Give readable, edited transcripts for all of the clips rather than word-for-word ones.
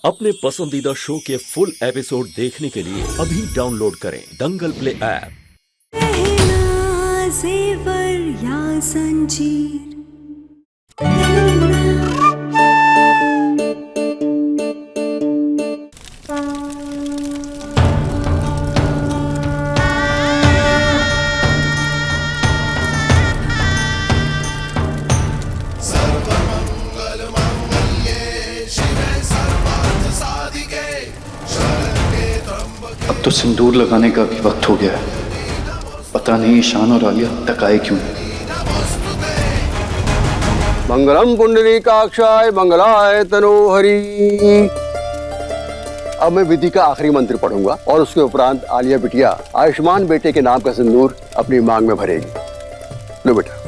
अपने पसंदीदा शो के फुल एपिसोड देखने के लिए अभी डाउनलोड करें दंगल प्ले ऐप। पहला जेवर या संजीर अब तो सिंदूर लगाने का भी वक्त हो गया है। पता नहीं ईशान और आलिया अब तक आए क्यों नहीं। मंगलम पुंडरीकाक्षाय मंगलाय तनोहरि। अब मैं विधि का आखिरी मंत्र पढ़ूंगा और उसके उपरांत आलिया बिटिया आयुष्मान बेटे के नाम का सिंदूर अपनी मांग में भरेगी। लो बेटा।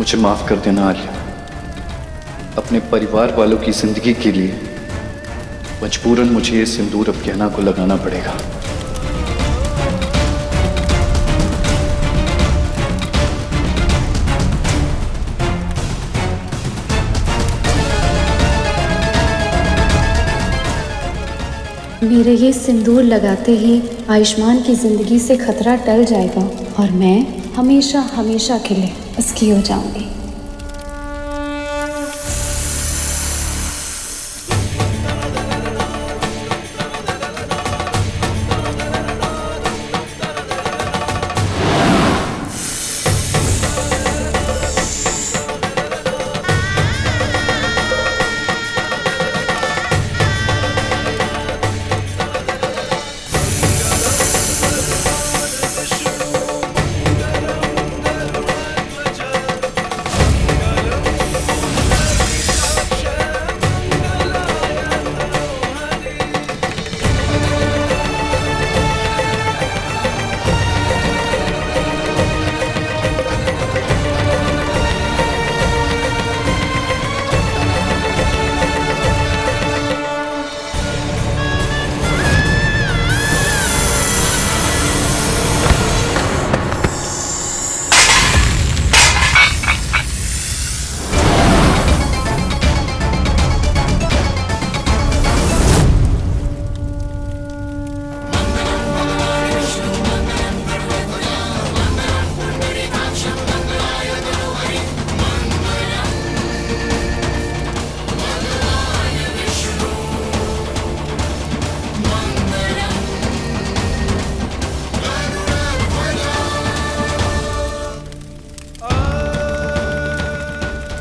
मुझे माफ कर देना आलिया। अपने परिवार वालों की जिंदगी के लिए मजबूरन मुझे ये सिंदूर अब गहना को लगाना पड़ेगा। मेरे ये सिंदूर लगाते ही आयुष्मान की जिंदगी से खतरा टल जाएगा और मैं हमेशा हमेशा के लिए उसकी हो जाऊंगी।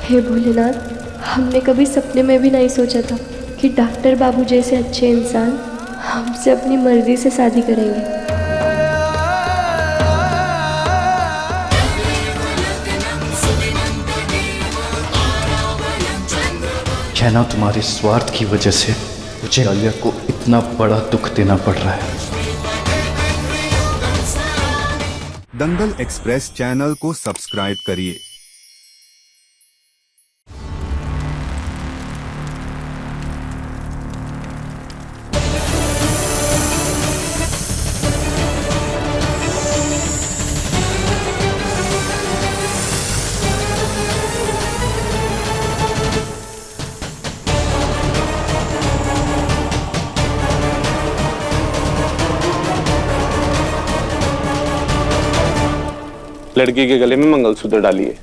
हे भोलेनाथ, हमने कभी सपने में भी नहीं सोचा था कि डॉक्टर बाबू जैसे अच्छे इंसान हमसे अपनी मर्जी से शादी करेंगे। कहना तुम्हारे स्वार्थ की वजह से मुझे आलिया को इतना बड़ा दुख देना पड़ रहा है। दंगल एक्सप्रेस चैनल को सब्सक्राइब करिए। लड़की के गले में मंगलसूत्र डालिए।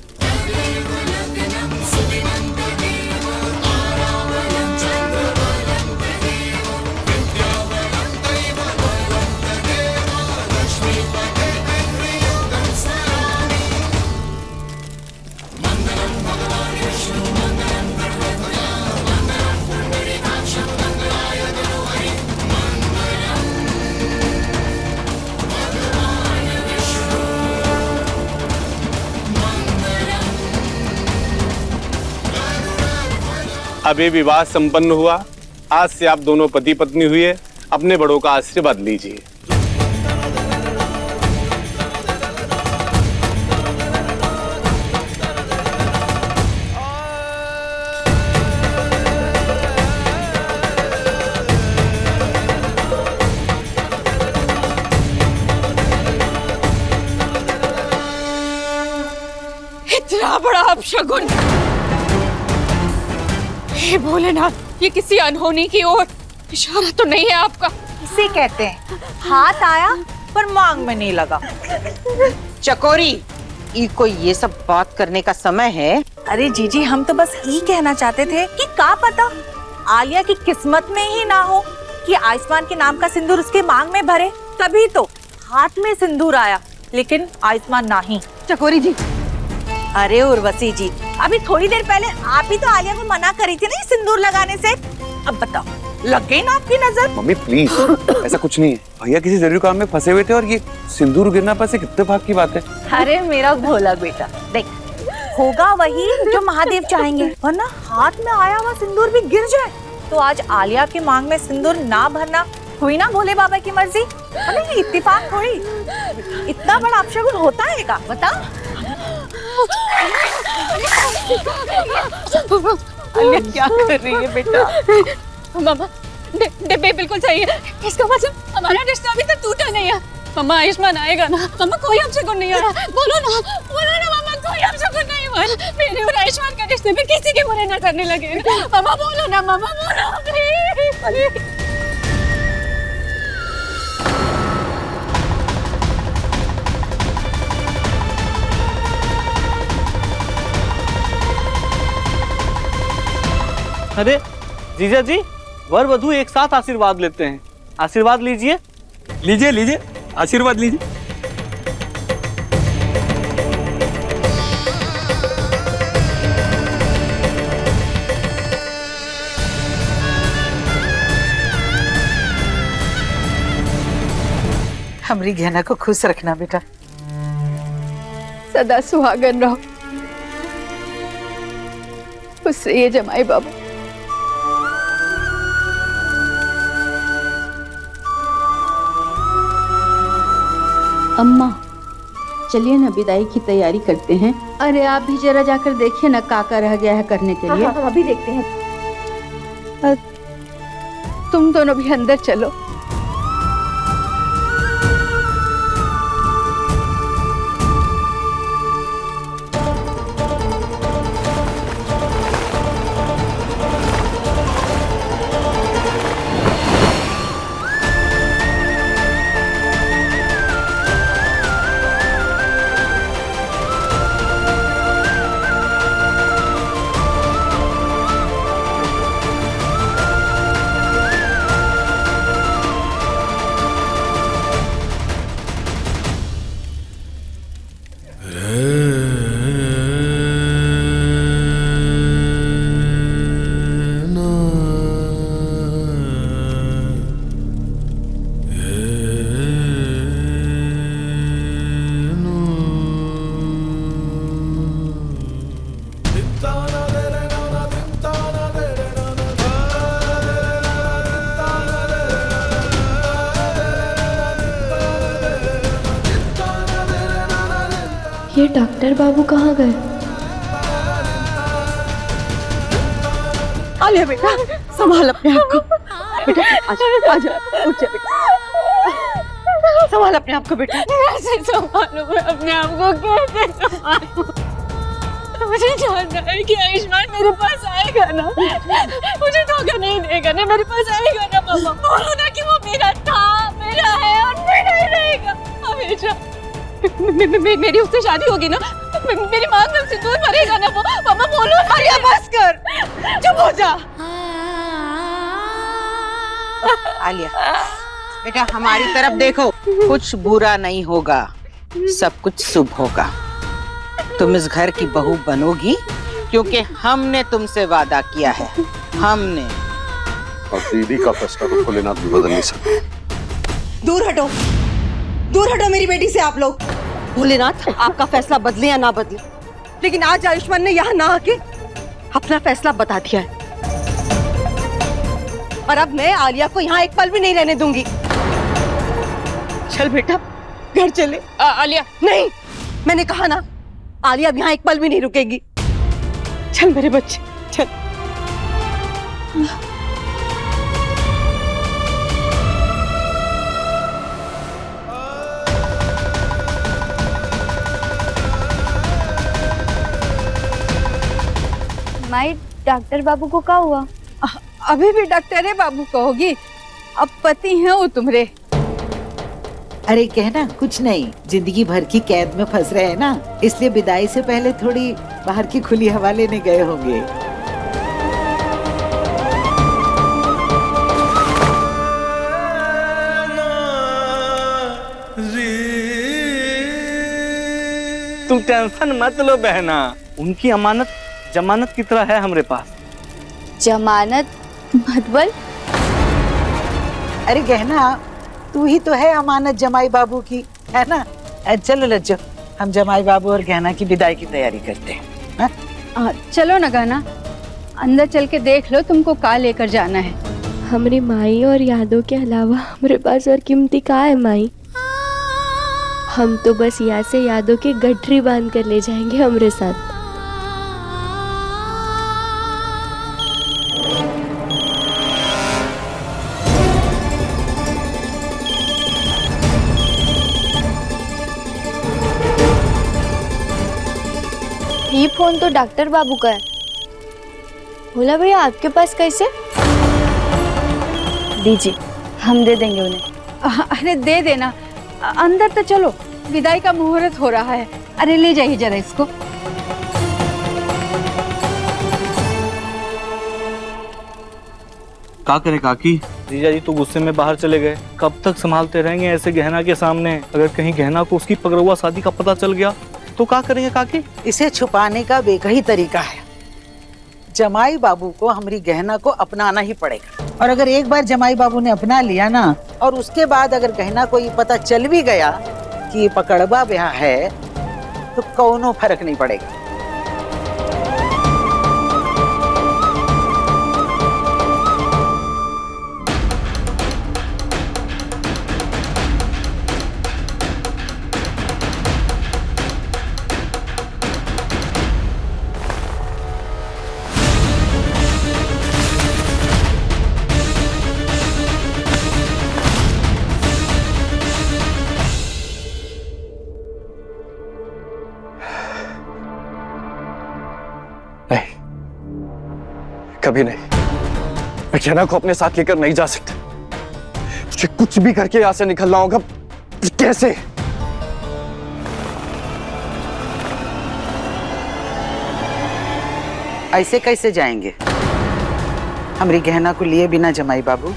अब ये विवाह संपन्न हुआ। आज से आप दोनों पति पत्नी हुए। अपने बड़ों का आशीर्वाद लीजिए। इतना बड़ा अपशगुन! हे भोलेनाथ, ये किसी अनहोनी की ओर इशारा तो नहीं है आपका? इसे कहते हैं हाथ आया पर मांग में नहीं लगा। चकोरी, ई कोई ये सब बात करने का समय है? अरे जीजी, हम तो बस ये कहना चाहते थे कि क्या पता आलिया की किस्मत में ही ना हो कि आयुष्मान के नाम का सिंदूर उसके मांग में भरे, तभी तो हाथ में सिंदूर आया, लेकिन आयुष्मान नहीं। चकोरी जी, अरे उर्वशी जी, अभी थोड़ी देर पहले आप ही तो आलिया को मना करी थी ना ये सिंदूर लगाने से। अब बताओ, लग गई ना आपकी नजर? मम्मी प्लीज, ऐसा कुछ नहीं है। भैया किसी जरूरी काम में फंसे हुए थे और ये सिंदूर गिरना पर से कितने भाग की बात है। अरे मेरा भोला बेटा, देख होगा वही जो महादेव चाहेंगे, वरना हाथ में आया हुआ सिंदूर भी गिर जाए तो आज आलिया के मांग में सिंदूर ना भरना हुई ना भोले बाबा की मर्जी। अरे ये इत्तेफाक हुई, इतना बड़ा अपशगुन होता है क्या? बता। अरे क्या कर रही है बेटा? मामा, डिब्बे बिल्कुल सही है। इसका मतलब हमारा रिश्ता अभी तक टूटा नहीं है। मामा, आयुष्मान आएगा ना? मामा, कोई अपशगुन नहीं हो रहा। बोलो ना मामा, कोई अपशगुन नहीं हुआ। मेरे और आयुष्मान के रिश्ते में किसी के बुरे न करने लगे। मामा बोलो ना, मामा बोलो प्लीज। अरे जीजा जी, वर वधू एक साथ आशीर्वाद लेते हैं। आशीर्वाद लीजिए। लीजिए लीजिए, आशीर्वाद लीजिए। हमारी गहना को खुश रखना बेटा। सदा सुहागन रहो। उससे ये जमाई बाबू। अम्मा, चलिए ना विदाई की तैयारी करते हैं। अरे आप भी जरा जाकर देखिए ना काका रह गया है करने के लिए। हाँ, अभी देखते हैं। तुम दोनों भी अंदर चलो। ये डॉक्टर बाबू कहाँ गए? आलिया बेटा, संभाल अपने आप को। बेटा आजा, उठ जा बेटा। संभाल अपने आप को बेटा। कैसे संभालूं मैं अपने आप को? कैसे संभालूं? मुझे जानना है कि आयुष्मान मेरे पास आएगा ना, मुझे धोखा नहीं देगा ना, मेरे पास आएगा ना। मामा बोलो ना कि वो मेरा था, मेरा है और मेरा ही रहेगा हमेशा। मेरी उससे शादी होगी ना, मेरी मांग में सिंदूर भरेगा ना वो। मामा बोलो। अरे बस कर, चुप हो जा। आलिया बेटा, हमारी तरफ देखो, कुछ बुरा नहीं होगा, सब कुछ शुभ होगा। तुम इस घर की बहू बनोगी क्योंकि हमने तुमसे वादा किया है। हमने। और दीदी का फैसला तो भोलेनाथ भी बदल नहीं सकते। दूर हटो, दूर हटो मेरी बेटी से आप लोग। भोलेनाथ, आपका फैसला बदले या ना बदले, लेकिन आज आयुष्मान ने यहाँ ना आके अपना फैसला बता दिया है। और अब मैं आलिया को यहाँ एक पल भी नहीं रहने दूंगी। चल बेटा घर चले। आलिया नहीं, मैंने कहा ना, आलिया अब यहाँ एक पल भी नहीं रुकेगी। चल मेरे बच्चे चल। माई डॉक्टर बाबू को क्या हुआ? अभी भी डॉक्टर है बाबू कहोगी, अब पति हैं वो तुम्हारे। अरे कहना कुछ नहीं, जिंदगी भर की कैद में फंस रहे हैं ना, इसलिए विदाई से पहले थोड़ी बाहर की खुली हवा लेने गए होंगे। तुम टेंशन मत लो बहना, उनकी अमानत जमानत की तरह है हमारे पास। जमानत मतलब? अरे गहना, तू ही तो है अमानत जमाई बाबू की, है ना? चलो लज्जो, हम जमाई बाबू और गहना की विदाई की तैयारी करते हैं। चलो ना गहना, अंदर चल के देख लो तुमको का लेकर जाना है। हमारी माई और यादों के अलावा हमारे पास और कीमती का है माई? हम तो बस यहाँ से यादों की गठरी बांध कर ले जाएंगे हमारे साथ। ये फोन तो डॉक्टर बाबू का है। बोला भैया आपके पास कैसे? दीजिए, हम दे देंगे उन्हें। अरे दे देना, अंदर तो चलो, विदाई का मुहूर्त हो रहा है। अरे ले जाइए जरा इसको। क्या करे काकी? जीजा जी तो गुस्से में बाहर चले गए, कब तक संभालते रहेंगे ऐसे गहना के सामने? अगर कहीं गहना को उसकी पगड़ुआ शादी का पता चल गया तो क्या करेंगे काकी? इसे छुपाने का बेकही तरीका है। जमाई बाबू को हमारी गहना को अपनाना ही पड़ेगा, और अगर एक बार जमाई बाबू ने अपना लिया ना, और उसके बाद अगर गहना को ये पता चल भी गया कि ये पकड़वा ब्याह है, तो कोनो फर्क नहीं पड़ेगा। कभी नहीं, मैं गहना को अपने साथ लेकर नहीं जा सकता। मुझे कुछ भी करके यहाँ से निकलना होगा। कैसे? ऐसे कैसे जाएंगे हमारी गहना को लिए बिना जमाई बाबू?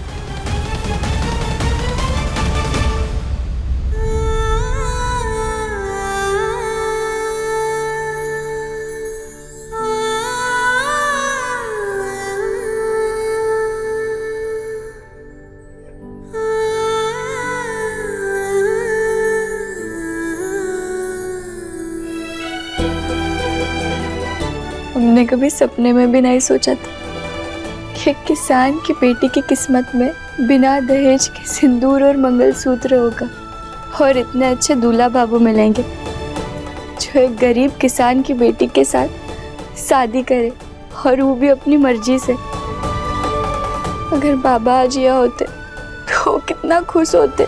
हमने कभी सपने में भी नहीं सोचा था कि किसान की बेटी की किस्मत में बिना दहेज के सिंदूर और मंगलसूत्र होगा, और इतने अच्छे दूल्हा बाबू मिलेंगे जो एक गरीब किसान की बेटी के साथ शादी करे, और वो भी अपनी मर्जी से। अगर बाबा आज यहाँ होते तो वो कितना खुश होते।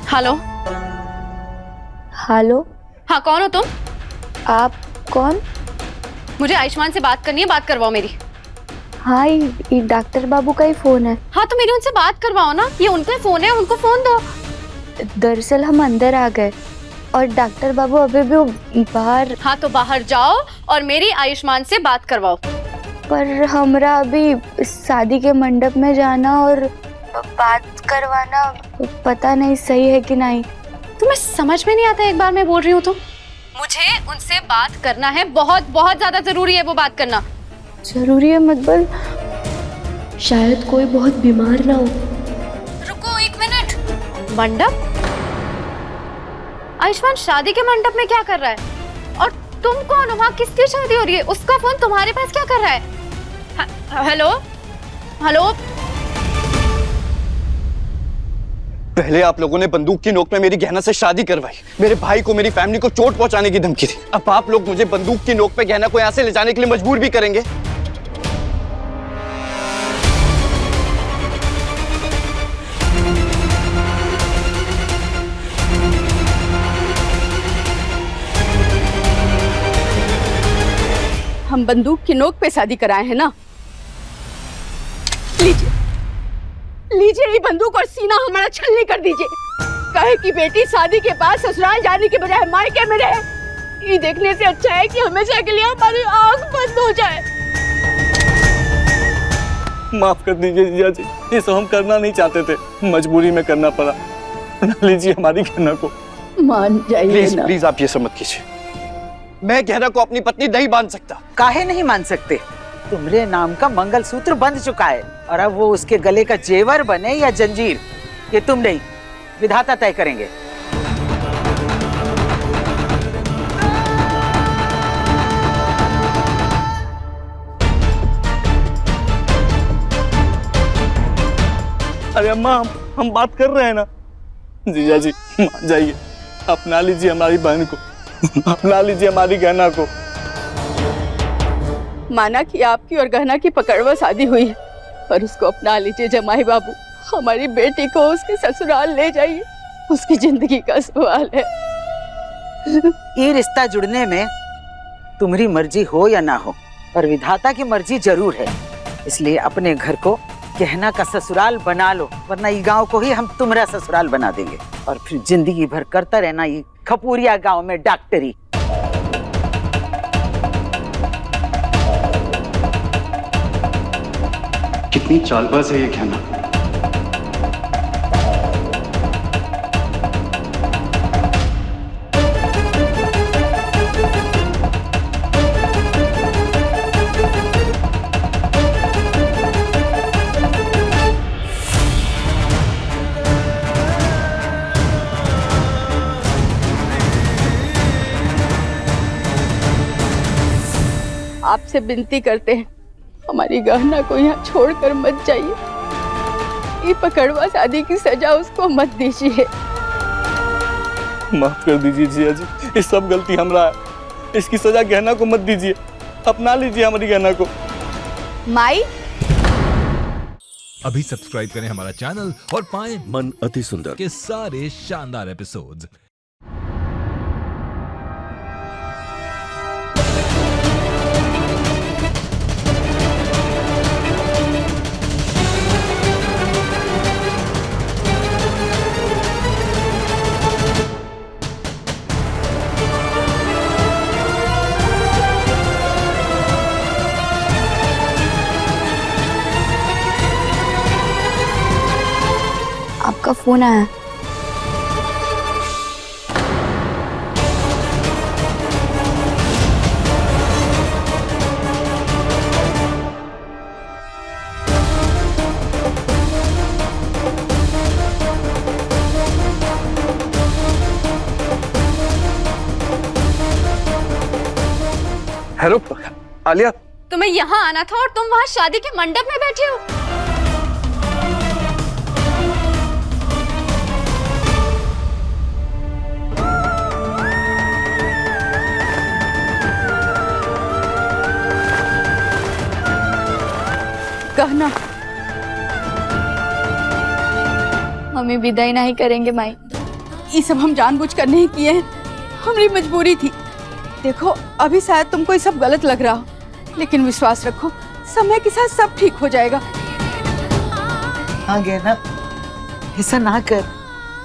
Hello hello. हाँ, कौन हो तुम? आप कौन? मुझे आयुष्मान से बात करनी है, बात करवाओ मेरी। हाँ, ये डॉक्टर बाबू का ही फोन है। हाँ तो मेरी उनसे बात करवाओ ना, ये उनका फोन है, उनको फोन दो। दरअसल हम अंदर आ गए और डॉक्टर बाबू अभी भी बाहर। हाँ तो बाहर जाओ और मेरी आयुष्मान से बात करवाओ। पर हमरा अभी शादी के मंडप में जाना और बात करवाना पता नहीं सही है कि नहीं। तुम्हें समझ में नहीं आता एक बार मैं बोल रही हूँ तो? मुझे उनसे बात करना है, बहुत बहुत ज्यादा जरूरी है वो बात करना। जरूरी है मकबल? शायद कोई बहुत बीमार ना हो। रुको 1 मिनट। मंडप? आयुष्मान शादी के मंडप में क्या कर रहा है? और तुम कौन हो? वहाँ किसकी शादी हो रही है? उसका फोन तुम्हारे पास क्या कर रहा है? Hello hello. पहले आप लोगों ने बंदूक की नोक में मेरी गहना से शादी करवाई, मेरे भाई को, मेरी फैमिली को चोट पहुंचाने की धमकी दी। अब आप लोग मुझे बंदूक की नोक पे गहना को यहाँ से ले जाने के लिए मजबूर भी करेंगे। हम बंदूक की नोक पे शादी कराए हैं ना। लीजिए लीजिए ये बंदूक और सीना हमारा छलनी कर दीजिए। कहे कि बेटी शादी के बाद ससुराल जाने के बजाय मायके में रहे। ये देखने से अच्छा है कि हमेशा के लिए हमारी आंख बंद हो जाए। माफ कर दीजिए जीजा जी, ये सब हम करना नहीं चाहते थे, मजबूरी में करना पड़ा। लीजिए हमारी गहना को। मान जाइए प्लीज ना। प्लीज आप ये सब मत कीजिए। मैं गहना को अपनी पत्नी नहीं बांध सकता। काहे नहीं मान सकते? तुम्हारे नाम का मंगलसूत्र बंध चुका है और अब वो उसके गले का जेवर बने या जंजीर, ये तुम नहीं, विधाता तय करेंगे। अरे अम्मा, हम बात कर रहे हैं ना। जीजा जी मान जाइए, अपना लीजिए हमारी बहन को, अपना लीजिए हमारी गहना को। माना कि आपकी और गहना की पकड़वा शादी हुई है, पर उसको अपना लीजिए जमाई बाबू। हमारी बेटी को उसके ससुराल ले जाइए, उसकी जिंदगी का सवाल है। ये रिश्ता जुड़ने में तुम्हारी मर्जी हो या ना हो, पर विधाता की मर्जी जरूर है। इसलिए अपने घर को गहना का ससुराल बना लो, वरना ये गांव को ही हम तुम्हारा ससुराल बना देंगे और फिर जिंदगी भर करता रहना ये खपूरिया गांव में डॉक्टरी। कितनी चालबाज है ये गहना। आपसे विनती करते हैं, हमारी गहना को यहाँ छोड़कर मत जाइए। ये पकड़वा शादी की सजा उसको मत दीजिए। माफ कर दीजिए जीजा जी, ये सब गलती हमारा है। इसकी सजा गहना को मत दीजिए, अपना लीजिए हमारी गहना को। माई अभी सब्सक्राइब करें हमारा चैनल और पाएं मन अति सुंदर के सारे शानदार एपिसोड्स। आपका फोन आया। हेलो आलिया। तुम्हें यहाँ आना था और तुम वहाँ शादी के मंडप में बैठे हो। गहना हमें विदाई नहीं करेंगे माई। ये सब हम जानबूझकर नहीं किए हैं, हमारी मजबूरी थी। देखो अभी शायद तुमको ये सब गलत लग रहा हो, लेकिन विश्वास रखो समय के साथ सब ठीक हो जाएगा। हाँ गहना, ऐसा ना कर।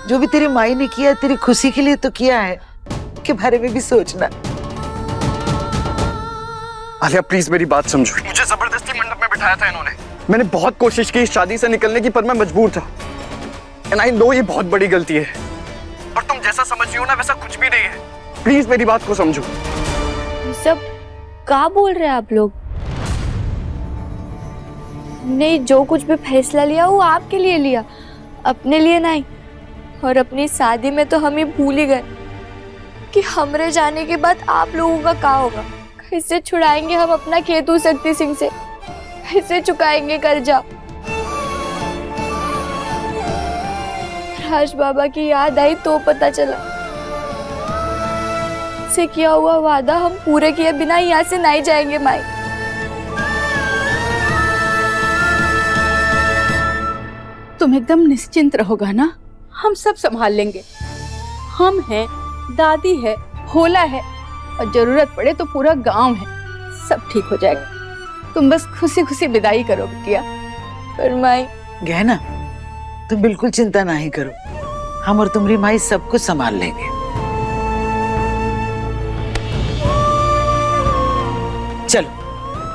जो भी तेरी माई ने किया तेरी खुशी के लिए तो किया है, के बारे में भी सोचना। आलिया प्लीज मेरी बात समझो। मुझे जबरदस्ती मंडप में बिठाया था इन्होंने। मैंने बहुत कोशिश की इस शादी से निकलने की, पर मैं मजबूर था। एंड आई नो ये बहुत बड़ी गलती है, और तुम जैसा समझ रही हो ना वैसा कुछ भी नहीं है। प्लीज मेरी बात को समझो। सब क्या बोल रहे हैं आप लोग? हमने जो कुछ भी फैसला लिया वो आपके लिए लिया, अपने लिए नहीं। और अपनी शादी में तो हम ही भूल ही गए कि हमरे जाने के बाद आप लोगों का क्या होगा। कैसे छुड़ाएंगे हम अपना केतु शक्ति सिंह से, कैसे चुकाएंगे कर्जा। राज बाबा की याद आई तो पता चला से किया हुआ वादा हम पूरे किए बिना यहाँ से नहीं जाएंगे माई। तुम एकदम निश्चिंत रहोगा ना, हम सब संभाल लेंगे। हम हैं, दादी है, भोला है, और जरूरत पड़े तो पूरा गांव है। सब ठीक हो जाएगा। तुम बस खुशी खुशी विदाई करो बिटिया। पर माई गहना, तुम बिल्कुल चिंता नहीं करो, हम और तुम्हारी माई सब कुछ संभाल लेंगे। चलो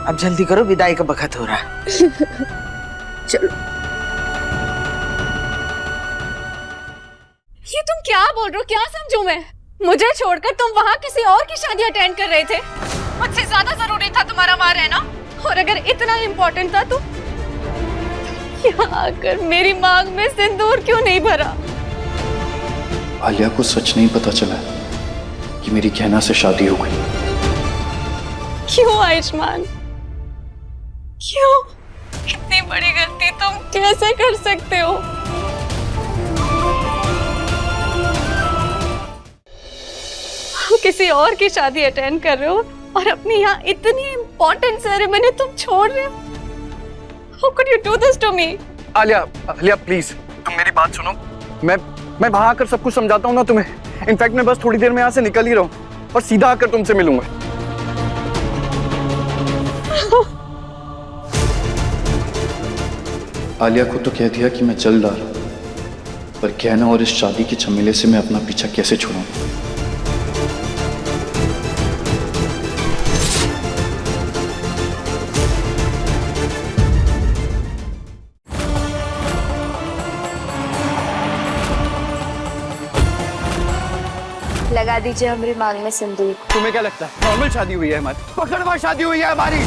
अब जल्दी करो, विदाई का वक्त हो रहा है। चलो। ये तुम क्या बोल रहे हो? क्या समझूं मैं? मुझे छोड़कर तुम वहाँ किसी और की शादी अटेंड कर रहे थे। मुझसे ज्यादा जरूरी था तुम्हारा वहाँ रहना, और अगर इतना इम्पोर्टेंट था तो यहाँ आकर मेरी मांग में सिंदूर क्यों नहीं भरा? आलिया को सच नहीं पता चला कि मेरी गहना से शादी हो गई। क्यों आयुष्मान, क्यों? इतनी बड़ी गलती तुम कैसे कर सकते हो? किसी और की शादी अटेंड कर रहे हो और अपनी यहाँ इतनी इम्पोर्टेंट सेरेमनी तुम छोड़ रहे हो? How could you do this to me? Alia please तुम मेरी बात सुनो। मैं वहां आकर सब कुछ समझाता हूँ ना तुम्हें। इनफैक्ट मैं बस थोड़ी देर में यहाँ से निकल ही रहा हूँ और सीधा आकर तुमसे मिलूंगा। आलिया को तो कह दिया कि मैं चल रहा, पर गहना और इस शादी के झमेले से मैं अपना पीछा कैसे छुड़ाऊं? लगा दीजिए हमारी मांग में सिंदूर। तुम्हें क्या लगता है नॉर्मल शादी हुई है हमारी? पकड़वा शादी हुई है हमारी।